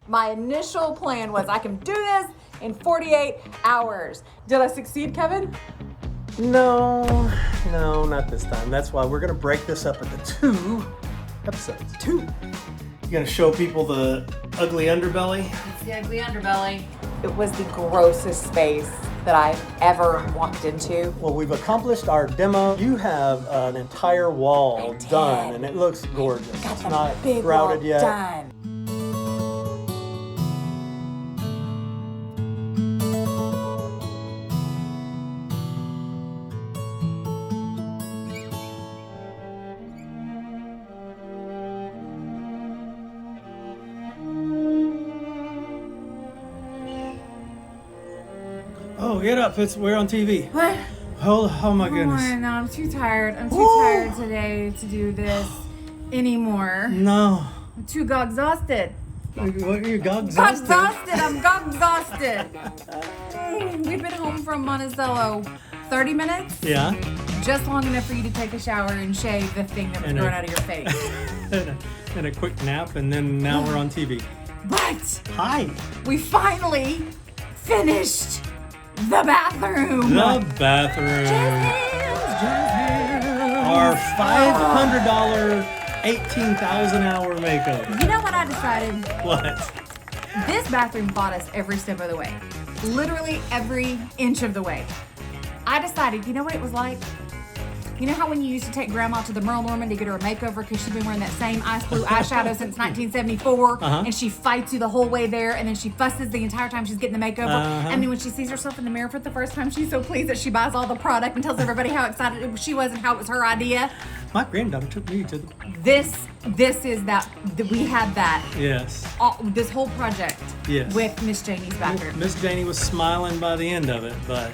My initial plan was I can do this in 48 hours. Did I succeed, Kevin? No, not this time. That's why we're gonna break this up into 2 episodes. 2. You gonna show people the ugly underbelly? It's the ugly underbelly. It was the grossest space that I've ever walked into. Well, we've accomplished our demo. You have an entire wall done, and it looks gorgeous. It's not Big grouted wall yet. done. Oh, get up! We're on TV. What? Oh my goodness. Oh, no, I'm too tired. I'm too tired today to do this anymore. No. I'm too exhausted. What are you, I'm exhausted. We've been home from Monticello 30 minutes. Yeah. Just long enough for you to take a shower and shave the thing that was growing out of your face. and a quick nap, and then now we're on TV. But Hi. we finally finished the bathroom. The bathroom. Our $500, 18,000 hour makeup. You know what I decided? What? This bathroom bought us every step of the way. Literally every inch of the way. I decided, you know what it was like? You know how when you used to take grandma to the Merle Norman to get her a makeover because she'd been wearing that same ice blue eyeshadow since 1974, and she fights you the whole way there, and then she fusses the entire time she's getting the makeover, and then when she sees herself in the mirror for the first time, she's so pleased that she buys all the product and tells everybody how excited she was and how it was her idea. My granddaughter took me to the... This is that, we had that. Yes. This whole project with Miss Janie's bathroom. Miss Janie was smiling by the end of it, but...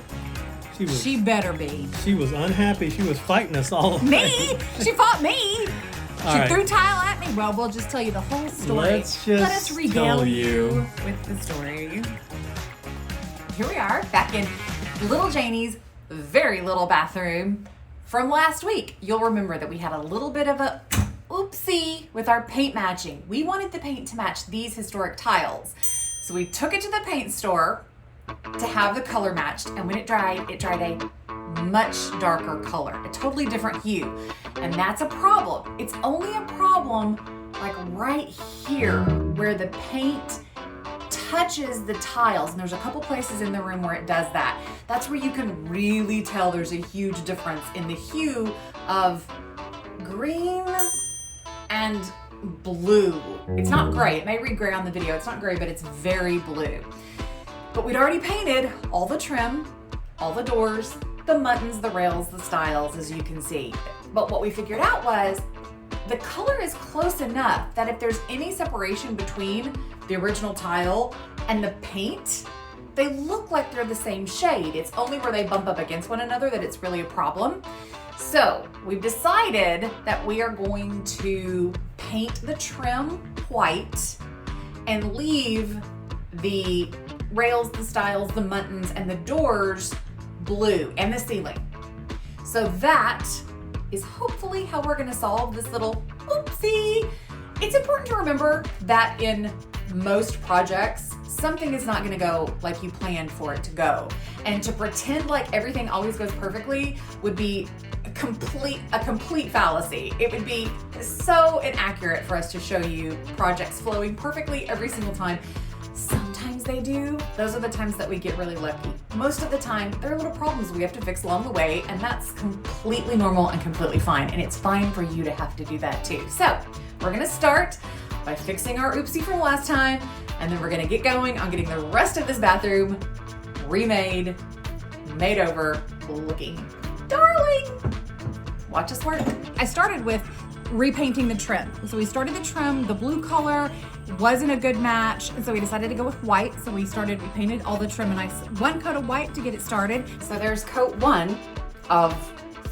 She better be. She was unhappy. She was fighting us all. Me? She fought me. She right. threw tile at me. Well, we'll just tell you the whole story. Let us regale you with the story. Here we are, back in little Janie's very little bathroom from last week. You'll remember that we had a little bit of a oopsie with our paint matching. We wanted the paint to match these historic tiles. So we took it to the paint store to have the color matched, and when it dried a much darker color, a totally different hue, and that's a problem. It's only a problem like right here where the paint touches the tiles, and there's a couple places in the room where it does that. That's where you can really tell there's a huge difference in the hue of green and blue. It's not gray. It may read gray on the video. It's not gray, but it's very blue. But we'd already painted all the trim, all the doors, the muttons, the rails, the stiles, as you can see. But what we figured out was the color is close enough that if there's any separation between the original tile and the paint, they look like they're the same shade. It's only where they bump up against one another that it's really a problem. So we've decided that we are going to paint the trim white and leave the rails, the stiles, the muttons, and the doors blue, and the ceiling. So that is hopefully how we're gonna solve this little oopsie. It's important to remember that in most projects, something is not gonna go like you planned for it to go. And to pretend like everything always goes perfectly would be a complete fallacy. It would be so inaccurate for us to show you projects flowing perfectly every single time. Sometimes they do. Those are the times that we get really lucky. Most of the time, there are little problems we have to fix along the way, and that's completely normal and completely fine, and it's fine for you to have to do that too. So, we're gonna start by fixing our oopsie from last time, and then we're gonna get going on getting the rest of this bathroom remade, made over, looking darling. Watch us work. I started with repainting the trim. So we started the trim, the blue color wasn't a good match, and so we decided to go with white. So we painted all the trim, and one coat of white to get it started. So there's coat 1 of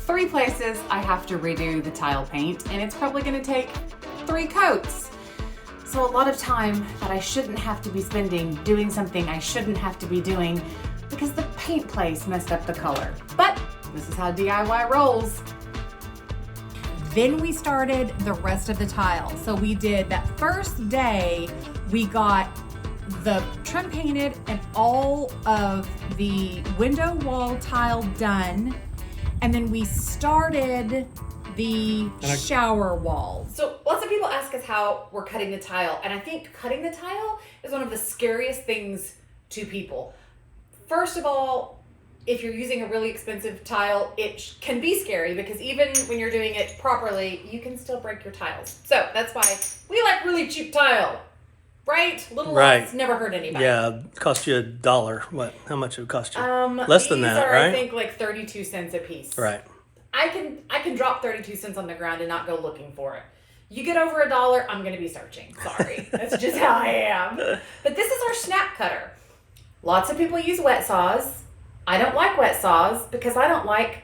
3 places I have to redo the tile paint, and it's probably gonna take 3 coats. So a lot of time that I shouldn't have to be spending doing something I shouldn't have to be doing because the paint place messed up the color. But this is how DIY rolls. Then we started the rest of the tile. So we did that first day, we got the trim painted and all of the window wall tile done. And then we started the shower wall. So lots of people ask us how we're cutting the tile. And I think cutting the tile is one of the scariest things to people. First of all, if you're using a really expensive tile, it can be scary because even when you're doing it properly, you can still break your tiles. So that's why we like really cheap tile. Right? Little lots never hurt anybody. Yeah, cost you $1. What? How much it would cost you? Less than that, right? I think like 32 cents a piece. Right. I can drop 32 cents on the ground and not go looking for it. You get over $1, I'm going to be searching. Sorry. That's just how I am. But this is our snap cutter. Lots of people use wet saws. I don't like wet saws because I don't like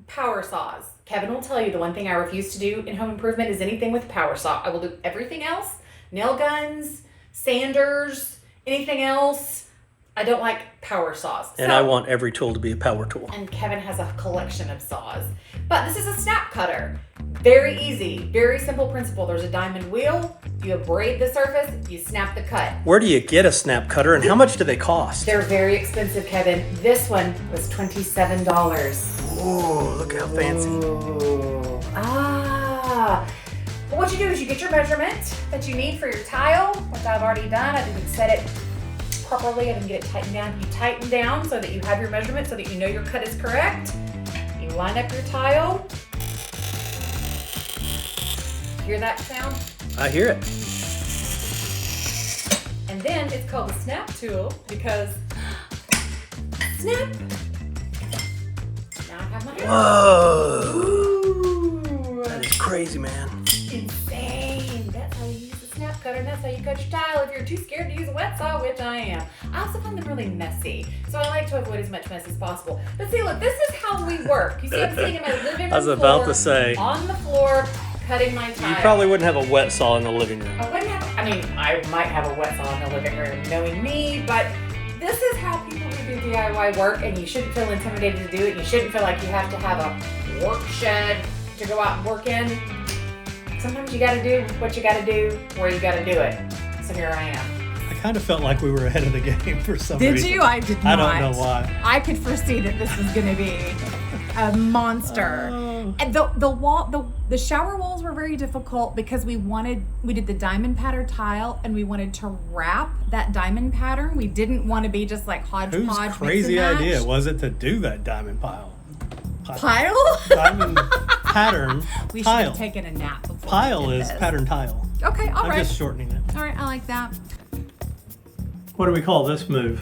power saws. Kevin will tell you the one thing I refuse to do in home improvement is anything with power saw. I will do everything else. Nail guns, sanders, anything else. I don't like power saws. And I want every tool to be a power tool. And Kevin has a collection of saws. But this is a snap cutter. Very easy, very simple principle. There's a diamond wheel, you abrade the surface, you snap the cut. Where do you get a snap cutter and how much do they cost? They're very expensive, Kevin. This one was $27. Oh, look how fancy. Ooh. But what you do is you get your measurement that you need for your tile, which I've already done. I didn't set it properly. I didn't get it tightened down. You tighten down so that you have your measurement so that you know your cut is correct. You line up your tile. Hear that sound? I hear it. And then it's called the snap tool because snap. Now I have my hand. Whoa. Ooh. That is crazy, man. Insane. That's how you use the snap cutter and that's how you cut your tile if you're too scared to use a wet saw, which I am. I also find them really messy, so I like to avoid as much mess as possible. But see, look, this is how we work. You see, I'm sitting in my living room I was about to say. On the floor, cutting my tile. You probably wouldn't have a wet saw in the living room. I might have a wet saw in the living room, knowing me, but this is how people who do DIY work, and you shouldn't feel intimidated to do it. You shouldn't feel like you have to have a work shed to go out and work in. Sometimes you gotta do what you gotta do where you gotta do it. So here I am. I kind of felt like we were ahead of the game for some reason. Did you? I did not. I don't know why. I could foresee that this was gonna be a monster. And the shower walls were very difficult because we did the diamond pattern tile and we wanted to wrap that diamond pattern. We didn't want to be just like hodgepodge. Whose crazy idea was it to do that diamond pile? Diamond pattern we tile. should have taken a nap before. Pile is pattern tile. Okay, all right. I'm just shortening it. All right, I like that. What do we call this move?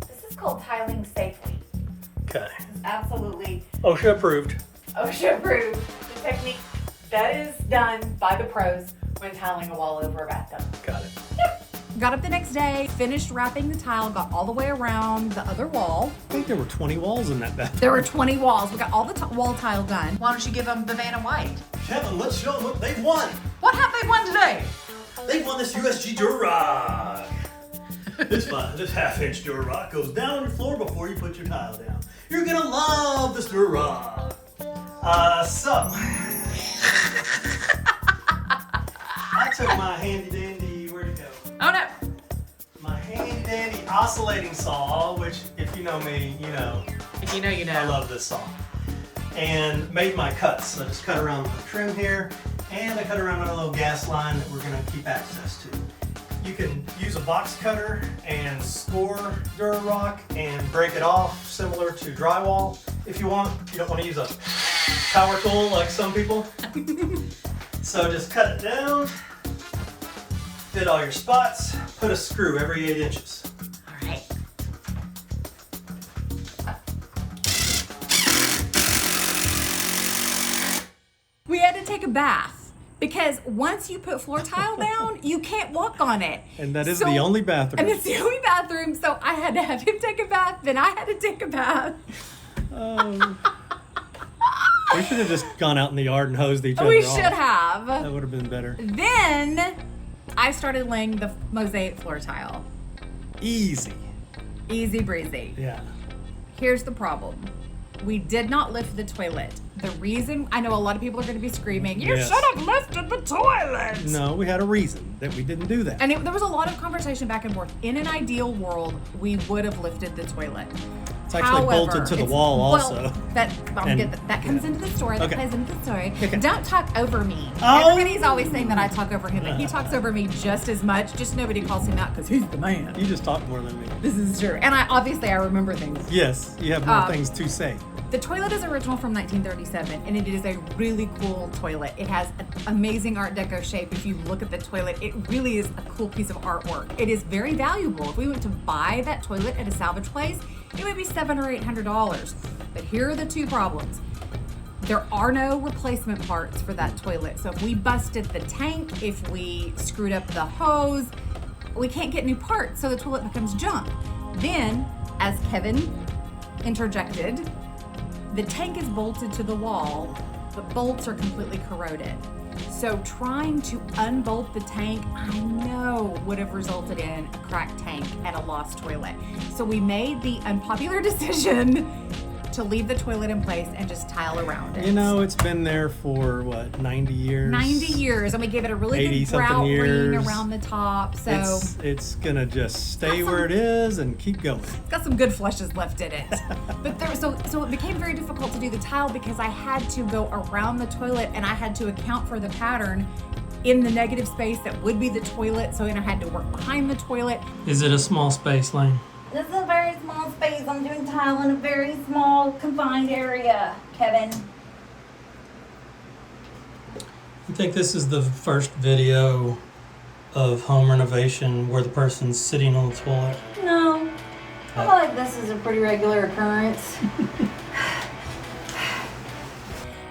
This is called tiling safely. Okay. It's absolutely OSHA approved. OSHA approved. The technique that is done by the pros when tiling a wall over a bathtub. Got it. Yep. Got up the next day, finished wrapping the tile, got all the way around the other wall. I think there were 20 walls in that bathroom. There were 20 walls. We got all the wall tile done. Why don't you give them the Vanna White? Kevin, let's show them what they won. What have they won today? They won this USG Durock. This half-inch Durock goes down on your floor before you put your tile down. You're gonna love this Durock. So I took my handy-dandy, where'd it go? Oh no. My handy-dandy oscillating saw, which if you know me, you know. If you know, you know. I love this saw. And made my cuts. So I just cut around the trim here, and I cut around a little gas line that we're gonna keep access to. You can use a box cutter and score Durock and break it off, similar to drywall if you want. You don't want to use a power tool like some people. So just cut it down, fit all your spots, put a screw every 8 inches. All right. We had to take a bath. Because once you put floor tile down, you can't walk on it. And that is the only bathroom. And it's the only bathroom, so I had to have him take a bath, then I had to take a bath. We should have just gone out in the yard and hosed each other We off. should have. That would have been better. Then I started laying the mosaic floor tile. Easy. Easy breezy. Yeah. Here's the problem. We did not lift the toilet. The reason, I know a lot of people are going to be screaming, you Yes. should have lifted the toilet. No, we had a reason that we didn't do that. And there was a lot of conversation back and forth. In an ideal world, we would have lifted the toilet. It's actually bolted to the wall also. Well, that comes into the story. That Okay. plays into the story. Okay. Don't talk over me. Oh. Everybody's always saying that I talk over him, but he talks over me just as much. Just nobody calls him out because he's the man. You just talk more than me. This is true. And I remember things. Yes, you have more things to say. The toilet is original from 1937, and it is a really cool toilet. It has an amazing Art Deco shape. If you look at the toilet, it really is a cool piece of artwork. It is very valuable. If we went to buy that toilet at a salvage place, it would be $700 or $800. But here are the two problems. There are no replacement parts for that toilet. So if we busted the tank, if we screwed up the hose, we can't get new parts, so the toilet becomes junk. Then, as Kevin interjected, the tank is bolted to the wall, but bolts are completely corroded. So trying to unbolt the tank, I know would have resulted in a cracked tank and a lost toilet. So we made the unpopular decision to leave the toilet in place and just tile around it. You know, it's been there for, 90 years? 90 years, and we gave it a really good 80-something grout ring years. around the top, so It's gonna just stay Got where it is and keep going. got some good flushes left in it. But so it became very difficult to do the tile because I had to go around the toilet and I had to account for the pattern in the negative space that would be the toilet, so then I had to work behind the toilet. Is it a small space, Lane? This is a very small space. I'm doing tile in a very small, confined area, Kevin. You think this is the first video of home renovation where the person's sitting on the toilet? No. I feel like this is a pretty regular occurrence.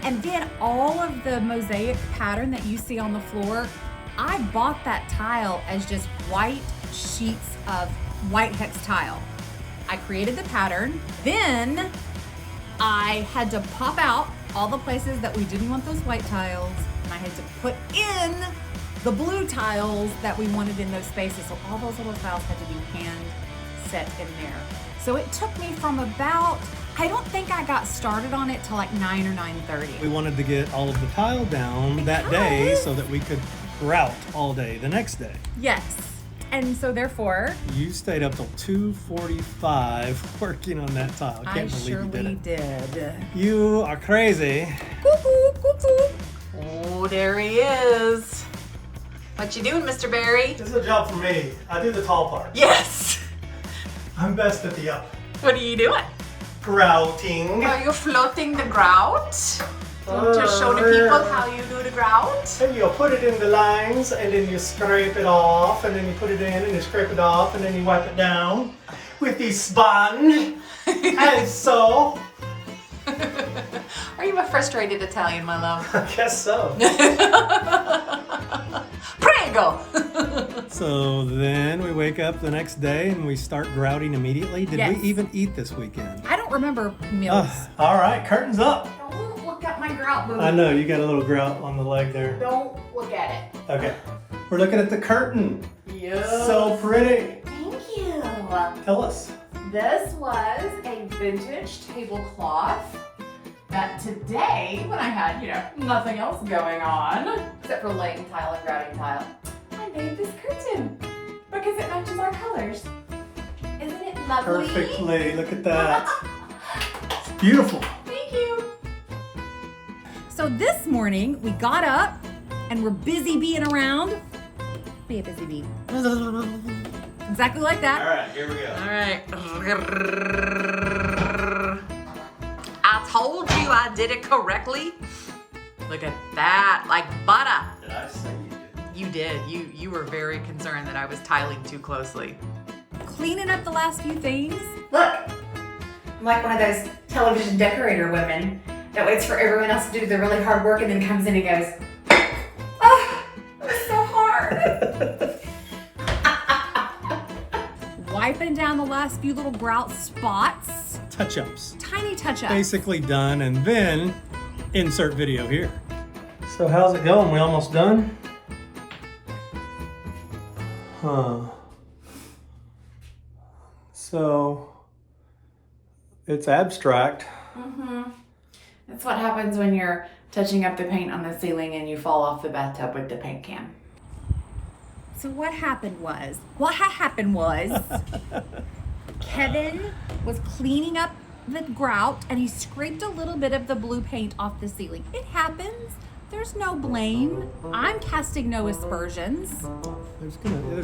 And then all of the mosaic pattern that you see on the floor, I bought that tile as just white sheets of white hex tile. I created the pattern, then I had to pop out all the places that we didn't want those white tiles, and I had to put in the blue tiles that we wanted in those spaces. So all those little tiles had to be hand set in there. So it took me from about, I don't think I got started on it till like 9 or 9:30. We wanted to get all of the tile down that day so that we could grout all day the next day. Yes. And so therefore, You stayed up till 2:45 working on that tile. I I can't believe you did surely it. did. You are crazy. Cuckoo, cuckoo. Oh, there he is. What you doing, Mr. Barry? This is a job for me. I do the tall part. Yes. I'm best at the up. What are you doing? Grouting. Are you floating the grout? To show the people how you do the grout? And you put it in the lines, and then you scrape it off, and then you put it in, and you scrape it off, and then you wipe it down with the sponge. And so, Are you a frustrated Italian, my love? I guess so. Prego! So then we wake up the next day and we start grouting immediately. Did Yes. we even eat this weekend? I don't remember meals. All right, curtains up. Don't look at my grout booty. I know, you got a little grout on the leg there. Don't look at it. Okay, we're looking at the curtain. Yes. So pretty. Thank you. Tell us. This was a vintage tablecloth that today, when I had, nothing else going on, except for laying tile and grouting tile, I made this curtain because it matches our colors. Isn't it lovely? Perfectly, look at that. It's beautiful. Thank you. So this morning, we got up and we're busy being around. Be a busy bee. Exactly like that. All right, here we go. All right. I told you I did it correctly. Look at that, like butter. Did I say you did? You did. You were very concerned that I was tiling too closely. Cleaning up the last few things. Look, I'm like one of those television decorator women that waits for everyone else to do the really hard work and then comes in and goes, oh, it was so hard. Wiping down the last few little grout spots. Touch-ups. Tiny touch-ups. Basically done, and then insert video here. So how's it going? We almost done? Huh. So it's abstract. That's what happens when you're touching up the paint on the ceiling and you fall off the bathtub with the paint can. So what happened was Kevin was cleaning up the grout and he scraped a little bit of the blue paint off the ceiling. It happens. There's no blame. I'm casting no aspersions. There's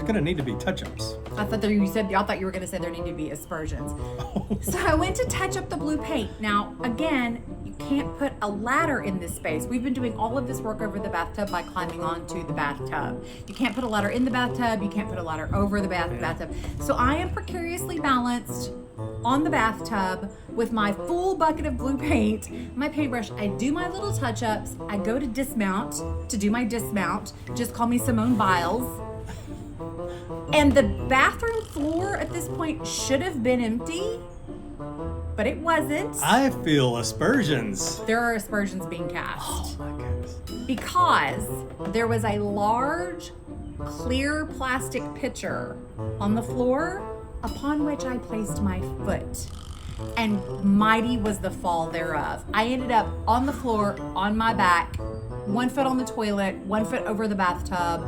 gonna need to be touch-ups. I thought you were gonna say there need to be aspersions. So I went to touch up the blue paint. Now, again, you can't put a ladder in this space. We've been doing all of this work over the bathtub by climbing onto the bathtub. You can't put a ladder in the bathtub. You can't put a ladder over the bathtub. So I am precariously balanced on the bathtub with my full bucket of blue paint, my paintbrush. I do my little touch-ups. I go to dismount to do my dismount. Just call me Simone Biles. And the bathroom floor at this point should have been empty, but it wasn't. I feel aspersions. There are aspersions being cast. Oh my goodness. Because there was a large, clear plastic pitcher on the floor upon which I placed my foot. And mighty was the fall thereof. I ended up on the floor, on my back, 1 foot on the toilet, 1 foot over the bathtub,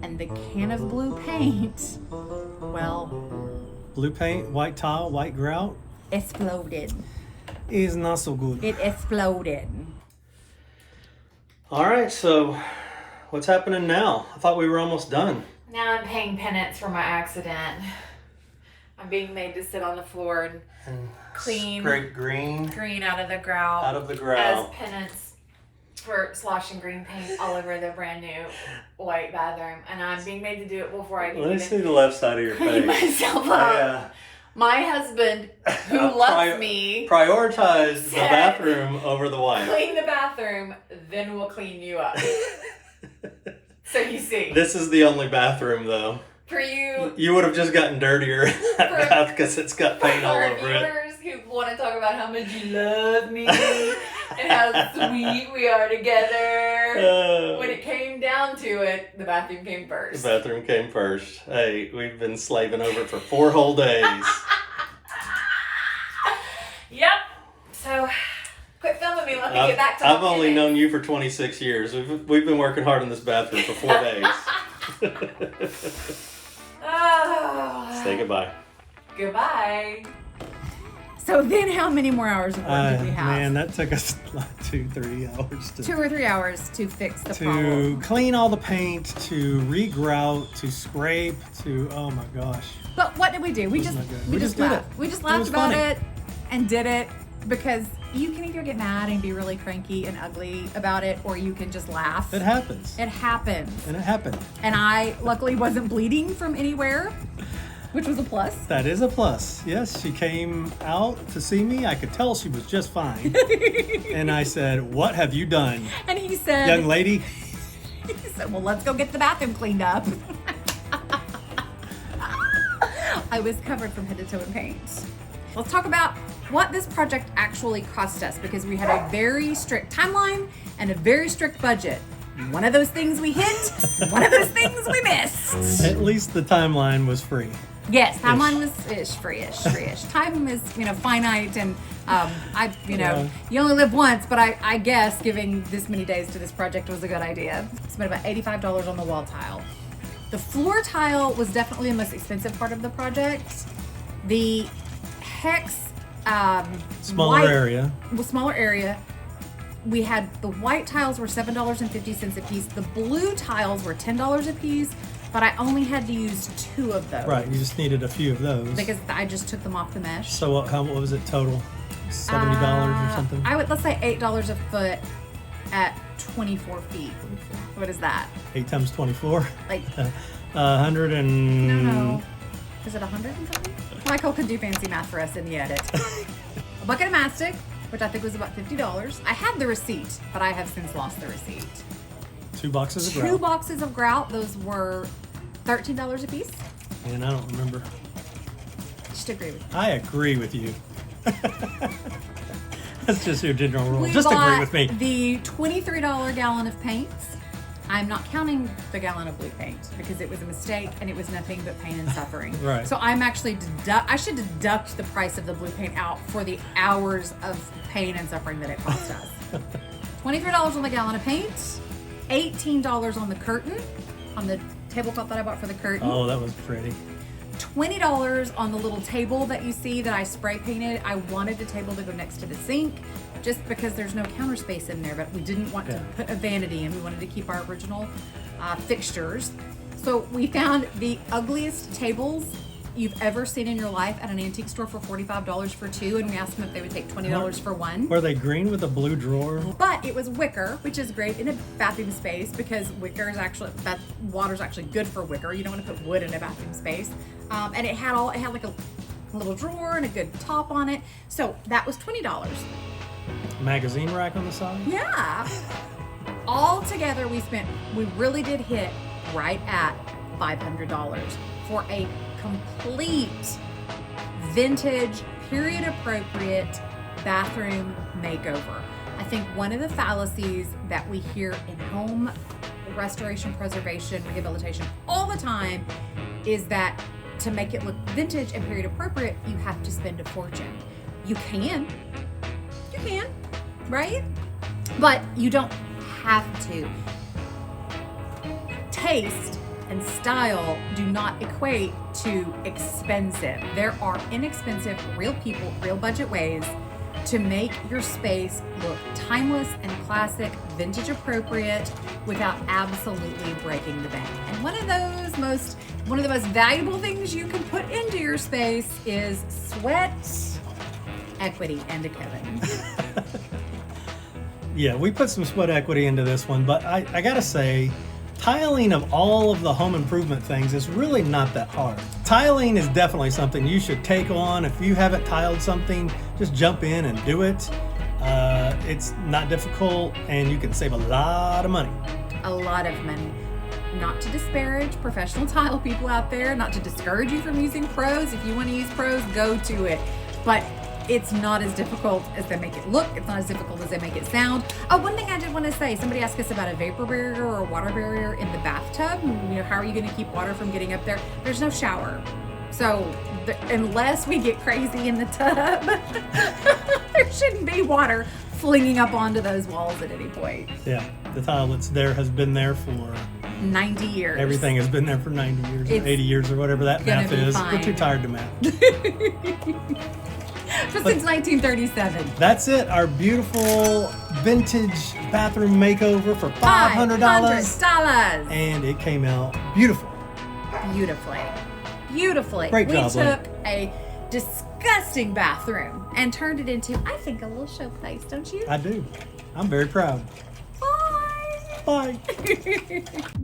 and the can of blue paint, well... Blue paint, white tile, white grout? Exploded. Is not so good. It exploded. All right, so what's happening now? I thought we were almost done. Now I'm paying penance for my accident. I'm being made to sit on the floor and clean Scrape green out of the grout. out of the As grout. penance for sloshing green paint all over the brand new white bathroom. And I'm being made to do it before I can Let me even see the left side of your clean face. myself up. Yeah. My husband, who loves me, Prioritize the said, bathroom over the wife. clean the bathroom, then we'll clean you up. So you see, This is the only bathroom, though. for you, You would have just gotten dirtier in that For- bath because it's got paint all our over it. viewers who want to talk about how much you love me and how sweet we are together, when it came down to it, the bathroom came The first. bathroom came first. Hey, we've been slaving over it for 4 whole days. Yep. So, quit filming me. Let me get back to I've my only penance. known you for 26 years. We've been working hard in this bathroom for 4 days. Oh. Say goodbye. Goodbye. So then how many more hours of work did we have? Man, that took us like 2-3 hours 2 or 3 hours to fix the to problem. clean all the paint, to re-grout, to scrape, to oh my gosh. But what did we do? We It was just not good. we We just just did laughed. it. We just It laughed was about funny. it and did it because you can either get mad and be really cranky and ugly about it, or you can just laugh. It happens. It happens. And it happened. And I luckily wasn't bleeding from anywhere, which was a plus. That is a plus. Yes, she came out to see me. I could tell she was just fine. And I said, "What have you done, And he said, young lady?" he said, well, let's go get the bathroom cleaned up. I was covered from head to toe in paint. Let's talk about what this project actually cost us, because we had a very strict timeline and a very strict budget. One of those things we hit, one of those things we missed. At least the timeline was free. Yes, timeline was free-ish. Time is, finite, and Yeah. you only live once, but I guess giving this many days to this project was a good idea. Spent about $85 on the wall tile. The floor tile was definitely the most expensive part of the project. The hex Smaller area. smaller area. We had the white tiles were $7.50 a piece. The blue tiles were $10 a piece, but I only had to use 2 of those. Right, you just needed a few of those. Because I just took them off the mesh. So what was it total? $70 or something? Let's say $8 a foot at 24 feet. What is that? 8 times 24? Like, 100 and... no. Is it 100 and something? Michael could do fancy math for us in the edit. A bucket of mastic, which I think was about $50. I had the receipt, but I have since lost the receipt. 2 boxes of 2 grout. boxes of grout. Those were $13 a piece. And I don't remember. Just agree with me. I agree with you. That's just your general rule. We Just agree bought with me. the $23 gallon of paints. I'm not counting the gallon of blue paint because it was a mistake and it was nothing but pain and suffering. Right. So I'm actually I should deduct the price of the blue paint out for the hours of pain and suffering that it cost us. $23 on the gallon of paint, $18 on the curtain, on the tablecloth that I bought for the curtain. Oh, that was pretty. $20 on the little table that you see that I spray painted. I wanted the table to go next to the sink just because there's no counter space in there, but we didn't want to put a vanity in. We wanted to keep our original fixtures. So we found the ugliest tables you've ever seen in your life at an antique store for $45 for two, and we asked them if they would take $20 for one. Were they green with a blue drawer? But it was wicker, which is great in a bathroom space because wicker is actually, that water's actually good for wicker. You don't want to put wood in a bathroom space. And it had like a little drawer and a good top on it. So that was $20. Magazine rack on the side? Yeah. All together we really did hit right at $500 for a complete vintage, period appropriate bathroom makeover. I think one of the fallacies that we hear in home restoration, preservation, rehabilitation all the time is that to make it look vintage and period appropriate, you have to spend a fortune. You can, right? But you don't have to. Taste and style do not equate to expensive. There are inexpensive, real people, real budget ways to make your space look timeless and classic, vintage appropriate, without absolutely breaking the bank. And one of the most valuable things you can put into your space is sweat equity. And a Kevin. Yeah, we put some sweat equity into this one, but I gotta say, tiling of all of the home improvement things is really not that hard. Tiling is definitely something you should take on. If you haven't tiled something, just jump in and do it. It's not difficult and you can save a lot of money. A lot of money. Not to disparage professional tile people out there, not to discourage you from using pros. If you want to use pros, go to it. But it's not as difficult as they make it look. It's not as difficult as they make it sound. Oh, one thing I did want to say, somebody asked us about a vapor barrier or a water barrier in the bathtub. You know, how are you going to keep water from getting up there? There's no shower. So unless we get crazy in the tub, there shouldn't be water flinging up onto those walls at any point. Yeah, the tile that's there has been there for 90 years. Everything has been there for 90 years or It's 80 years or whatever that math is. fine. We're too tired to math. Since 1937. That's it, our beautiful vintage bathroom makeover for $500. $500. And it came out beautiful. Beautifully. Great We job, took a disgusting bathroom and turned it into, I think, a little showplace, don't you? I do. I'm very proud. Bye. Bye.